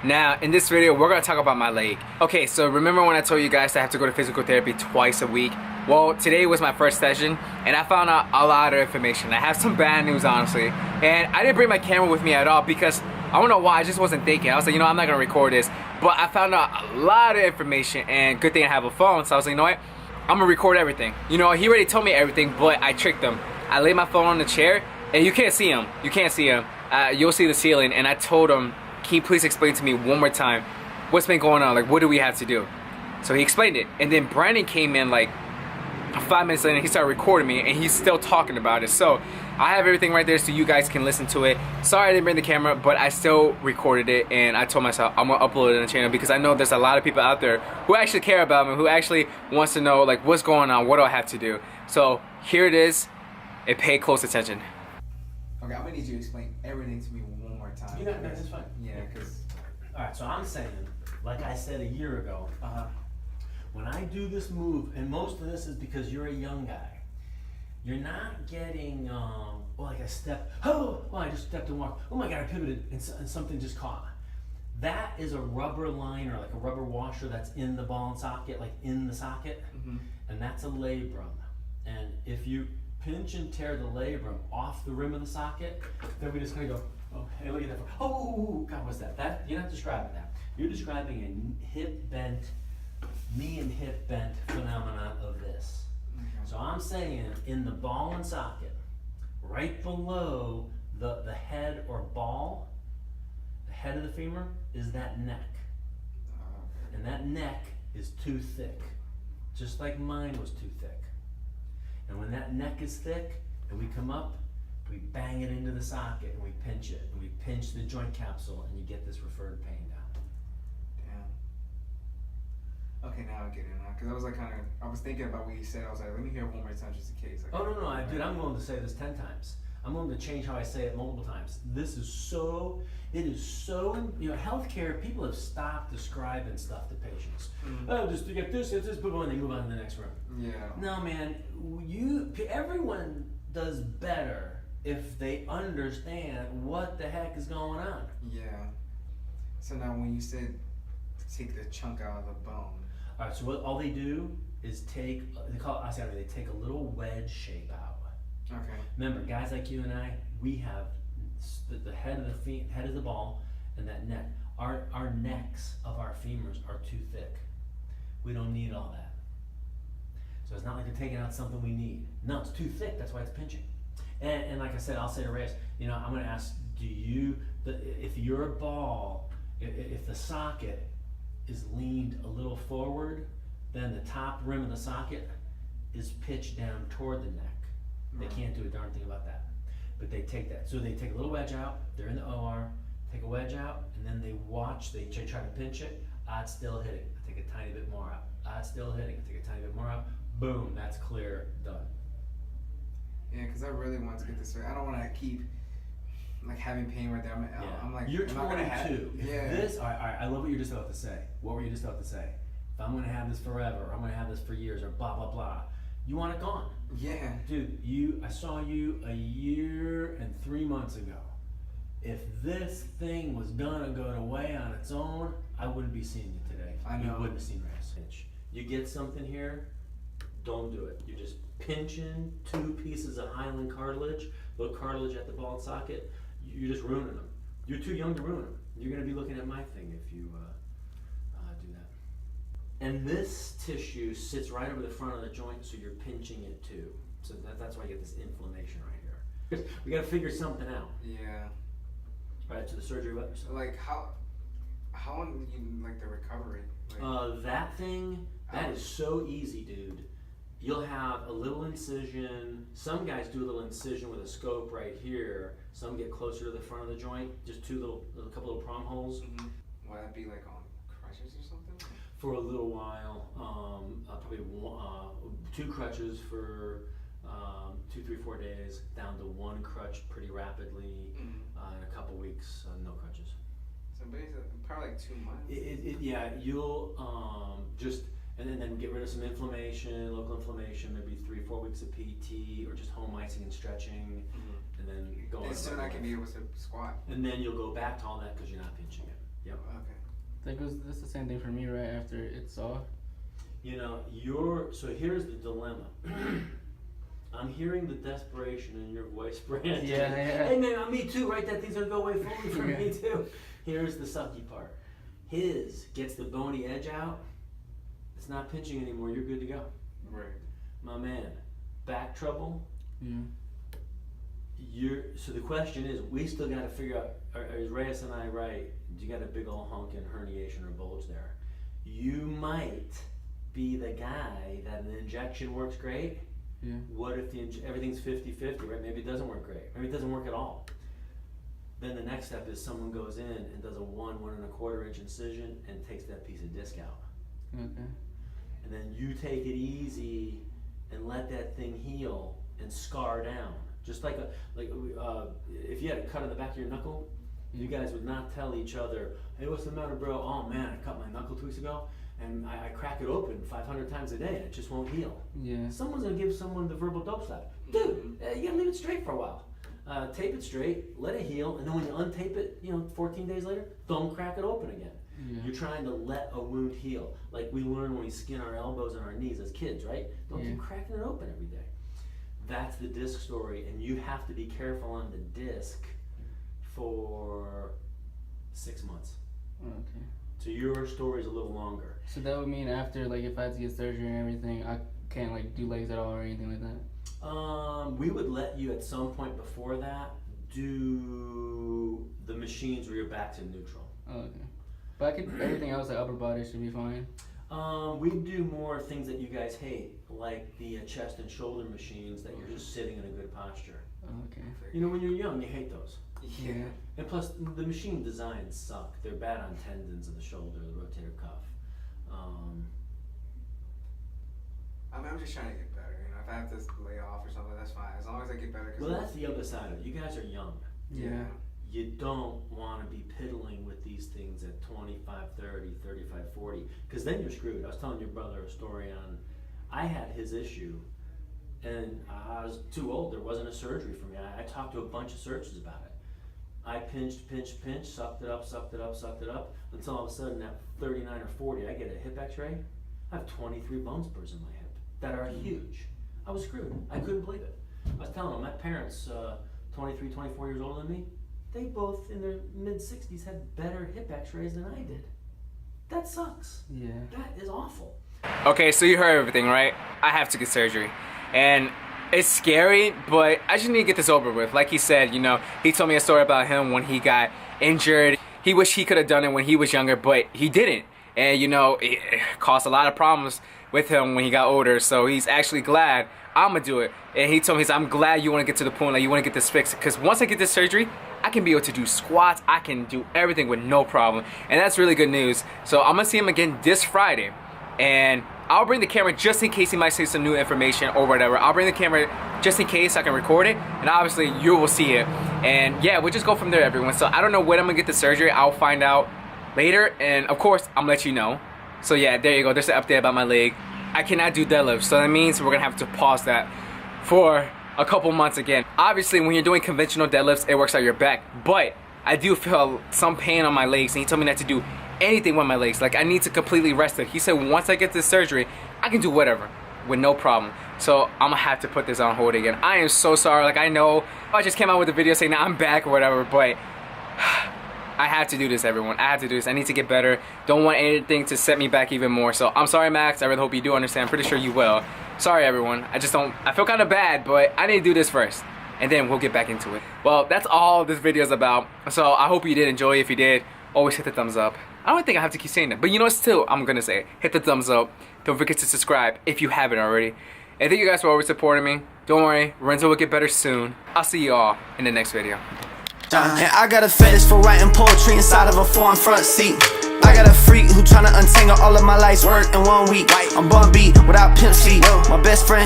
Now, in this video, we're gonna talk about my leg. Okay, so remember when I told you guys that I have to go to physical therapy twice a week? Well, today was my first session, and I found out a lot of information. I have some bad news, honestly. And I didn't bring my camera with me at all because I don't know why, I just wasn't thinking. I was like, I'm not gonna record this. But I found out a lot of information, and good thing I have a phone, so I was like, you know what? I'm gonna record everything. He already told me everything, but I tricked him. I laid my phone on the chair, and you can't see him. You can't see him. You'll see the ceiling, and I told him, can you please explain to me one more time what's been going on? Like, what do we have to do? So he explained it, and then Brandon came in like 5 minutes later, and he started recording me, and he's still talking about it. So I have everything right there so you guys can listen to it. Sorry I didn't bring the camera, but I still recorded it, and I told myself I'm gonna upload it on the channel because I know there's a lot of people out there who actually care about me, who actually wants to know like what's going on, what do I have to do. So here it is, and pay close attention. Okay, I'm gonna need you to explain everything to me one more time. You got it, that's fine. Yeah, because... Alright, so I'm saying, like I said a year ago, when I do this move, and most of this is because you're a young guy, you're not getting, like a step, I just stepped and walked, oh my god, I pivoted, and something just caught. That is a rubber line, or like a rubber washer that's in the ball and socket, like in the socket, and that's a labrum. And if you pinch and tear the labrum off the rim of the socket, then we just kind of go, oh, hey, look at that. Oh, God, what's that? You're not describing that. You're describing a hip bent, knee and hip bent phenomenon of this. So I'm saying in the ball and socket, right below the head or ball, the head of the femur is that neck. And that neck is too thick, just like mine was too thick. And when that neck is thick and we come up, we bang it into the socket and we pinch it. And we pinch the joint capsule and you get this referred pain down. Damn. Okay, now I get it now. Because I was like I was thinking about what you said. I was like, let me hear it one more time just in case. Like, oh, no, dude, I'm willing to say this 10 times. I'm willing to change how I say it multiple times. It is so, healthcare, people have stopped describing stuff to patients. Oh, just to get this, boom, and they move on to the next room. Yeah. No, man, everyone does better if they understand what the heck is going on. Yeah. So now when you said take the chunk out of the bone. All right, so what all they do is take a little wedge shape out. Okay. Remember, guys like you and I, we have the head of the head of the ball and that neck. Our necks of our femurs are too thick. We don't need all that. So it's not like they're taking out something we need. No, it's too thick. That's why it's pinching. And like I said, I'll say to Reyes, I'm going to ask, if your ball, if the socket is leaned a little forward, then the top rim of the socket is pitched down toward the neck. They can't do a darn thing about that. But they take that. So they take a little wedge out, they're in the OR, take a wedge out, and then they try to pinch it. It's still hitting. I take a tiny bit more out. It's still hitting. I take a tiny bit more out. Boom, that's clear, done. Yeah, because I really want to get this right. I don't want to keep like having pain right there. I'm like, you're I'm 22. Yeah. All right, I love what you're just about to say. What were you just about to say? If I'm going to have this forever, or I'm going to have this for years, or blah, blah, blah. You want it gone. Yeah. Dude, I saw you a year and 3 months ago. If this thing was gonna go away on its own, I wouldn't be seeing you today. I know. You wouldn't have seen Reyes. You get something here, don't do it. You're just pinching 2 pieces of hyaline cartilage, little cartilage at the ball and socket. You're just ruining them. You're too young to ruin them. You're gonna be looking at my thing if you do that. And this tissue sits right over the front of the joint, so you're pinching it too. So that's why you get this inflammation right here. We gotta figure something out. Yeah. Right, to the surgery button. So like how long do you like the recovery? Like, that is so easy, dude. You'll have a little incision. Some guys do a little incision with a scope right here. Some get closer to the front of the joint, just a couple of prong holes. Will that be like on crutches or something? For a little while, probably 2 crutches for 2, 3, 4 days, down to 1 crutch pretty rapidly, in a couple weeks, no crutches. So basically, probably like 2 months. You'll and then get rid of some inflammation, local inflammation, maybe 3, 4 weeks of PT or just home icing and stretching, and then go on. And soon I can be able to squat. And then you'll go back to all that because you're not pinching it. Yep. Okay. That's the same thing for me, right? After it's soft. You know, so here's the dilemma. I'm hearing the desperation in your voice, Brandon. Yeah. Hey man, me too, right? That thing's gonna go away fully for me too. Here's the sucky part. His gets the bony edge out. It's not pinching anymore. You're good to go. Right. My man, back trouble. Yeah. So the question is, we still got to figure out, is Reyes and I right? You got a big old honking herniation or bulge there. You might be the guy that an injection works great. Yeah. What if everything's 50-50, right? Maybe it doesn't work great. Maybe it doesn't work at all. Then the next step is someone goes in and does a 1.25 inch incision and takes that piece of disc out. Okay. And then you take it easy and let that thing heal and scar down. Just like if you had a cut on the back of your knuckle, you guys would not tell each other, hey, what's the matter, bro? Oh man, I cut my knuckle 2 weeks ago and I crack it open 500 times a day and it just won't heal. Yeah. Someone's gonna give someone the verbal dope slap. Dude, you gotta leave it straight for a while. Tape it straight, let it heal, and then when you untape it, 14 days later, don't crack it open again. Yeah. You're trying to let a wound heal. Like we learn when we skin our elbows and our knees as kids, right? Don't keep cracking it open every day. That's the disc story, and you have to be careful on the disc for 6 months. Okay. So your story is a little longer. So that would mean after, like, if I had to get surgery and everything, I can't, like, do legs at all or anything like that? We would let you at some point before that do the machines where you're back to neutral. Oh, okay. But I could, everything else, like upper body, should be fine. We do more things that you guys hate, like the chest and shoulder machines that you're just sitting in a good posture. Okay. When you're young, you hate those. Yeah. And plus, the machine designs suck. They're bad on tendons of the shoulder, the rotator cuff. I'm just trying to get better. If I have to lay off or something, that's fine. As long as I get better. Well, that's the other side of it. You guys are young. Yeah. You don't want to be piddling with these things at 25, 30, 35, 40, because then you're screwed. I was telling your brother a story on, I had his issue, and I was too old. There wasn't a surgery for me. I talked to a bunch of surgeons about it. I pinched, sucked it up, until all of a sudden at 39 or 40, I get a hip x-ray. I have 23 bone spurs in my hip that are huge. I was screwed. I couldn't believe it. I was telling them, my parents, 23, 24 years older than me, they both in their mid-60s had better hip x-rays than I did. That sucks. Yeah. That is awful. Okay, so you heard everything, right? I have to get surgery. And it's scary, but I just need to get this over with. Like he said, he told me a story about him when he got injured. He wished he could have done it when he was younger, but he didn't. And, it caused a lot of problems with him when he got older. So he's actually glad I'm going to do it. And he told me, I'm glad you want to get to the point, like you want to get this fixed. Because once I get this surgery, I can be able to do squats. I can do everything with no problem. And that's really good news. So I'm going to see him again this Friday. And I'll bring the camera just in case he might say some new information or whatever. I'll bring the camera just in case I can record it. And obviously you will see it. And yeah, we'll just go from there, everyone. So I don't know when I'm going to get the surgery. I'll find out later. And of course, I'm going to let you know. So yeah, there you go. There's an update about my leg. I cannot do deadlifts. So that means we're going to have to pause that for a couple months again. Obviously, when you're doing conventional deadlifts, it works out your back. But I do feel some pain on my legs. And he told me not to do anything with my legs. Like, I need to completely rest it. He said once I get this surgery, I can do whatever with no problem. So I'm gonna have to put this on hold again. I am so sorry. Like, I know I just came out with a video saying that I'm back or whatever, but I have to do this, everyone. I have to do this. I need to get better. Don't want anything to set me back even more. So I'm sorry, Max. I really hope you do understand. I'm pretty sure you will. Sorry, everyone. I feel kind of bad, but I need to do this first. And then we'll get back into it. Well, that's all this video is about. So I hope you did enjoy. If you did, always hit the thumbs up. I don't think I have to keep saying that. But you know what? Still, I'm going to say it. Hit the thumbs up. Don't forget to subscribe if you haven't already. And thank you guys for always supporting me. Don't worry. Renzo will get better soon. I'll see you all in the next video. And I got a fetish for writing poetry inside of a foreign front seat. I got a freak who tryna untangle all of my life's work in 1 week. I'm Bun B without pimp C. My best friend